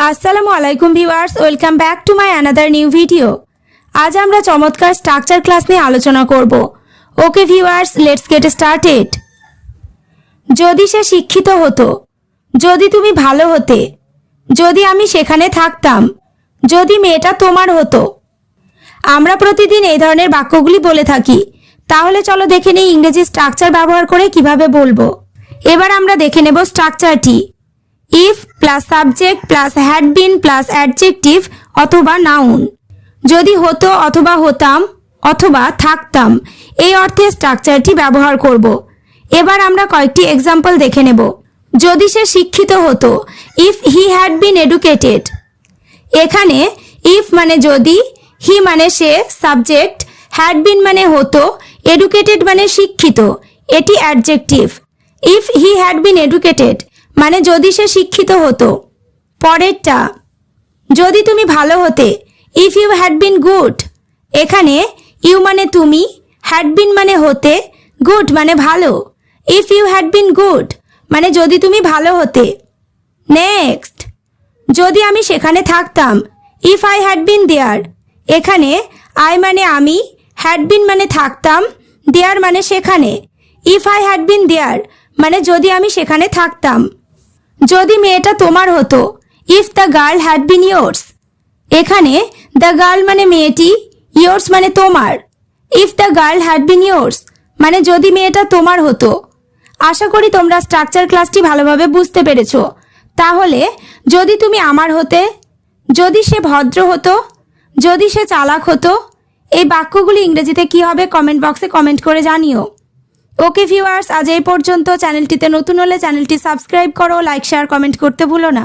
আসসালামু আলাইকুম viewers, welcome back to my another new video. আজ আমরা চমৎকার স্ট্রাকচার ক্লাস নিয়ে আলোচনা করব। Okay viewers, let's get started. যদি সে শিক্ষিত হতো, যদি তুমি ভালো হতে, যদি আমি সেখানে থাকতাম, যদি মেয়েটা তোমার হতো। আমরা প্রতিদিন এই ধরনের বাক্যগুলি বলে থাকি। তাহলে চলো দেখে নেই ইংরেজি স্ট্রাকচার ব্যবহার করে কিভাবে বলবো। এবার আমরা দেখে নেব স্ট্রাকচারটি। If plus subject plus had been plus adjective অথবা নাউন। যদি হতো অথবা হতাম অথবা থাকতাম, এই অর্থে স্ট্রাকচারটি ব্যবহার করব। এবার আমরা কয়েকটি এক্সাম্পল দেখে নেব। যদি সে শিক্ষিত হতো, if he had been educated. এখানে ইফ মানে যদি, হি মানে সে সাবজেক্ট, হ্যাড বিন মানে হতো, এডুকেটেড মানে শিক্ষিত, এটি adjective. If he had been educated মানে যদি সে শিক্ষিত হতো। পরেরটা, যদি তুমি ভালো হতে, if you had been good. এখানে ইউ মানে তুমি, হ্যাড বিন মানে হতে, গুড মানে ভালো। If you had been good মানে যদি তুমি ভালো হতে। নেক্সট, যদি আমি সেখানে থাকতাম, ইফ আই হ্যাড বিন দেয়ার। এখানে আই মানে আমি, হ্যাড বিন মানে থাকতাম, দেয়ার মানে সেখানে। ইফ আই হ্যাড বিন দেয়ার মানে যদি আমি সেখানে থাকতাম। যদি মেয়েটা তোমার হতো, if the girl had been yours. এখানে দ্য গার্ল মানে মেয়েটি, ইয়োর্স মানে তোমার। If the girl had been yours মানে যদি মেয়েটা তোমার হতো। আশা করি তোমরা স্ট্রাকচার ক্লাসটি ভালোভাবে বুঝতে পেরেছো। তাহলে যদি তুমি আমার হতে, যদি সে ভদ্র হতো, যদি সে চালাক হতো, এই বাক্যগুলি ইংরেজিতে কি হবে কমেন্ট বক্সে কমেন্ট করে জানিও। ওকে ভিউয়ার্স, আজ এই পর্যন্ত। চ্যানেলটিতে নতুন হলে চ্যানেলটি সাবস্ক্রাইব করো, লাইক শেয়ার কমেন্ট করতে ভুলো না।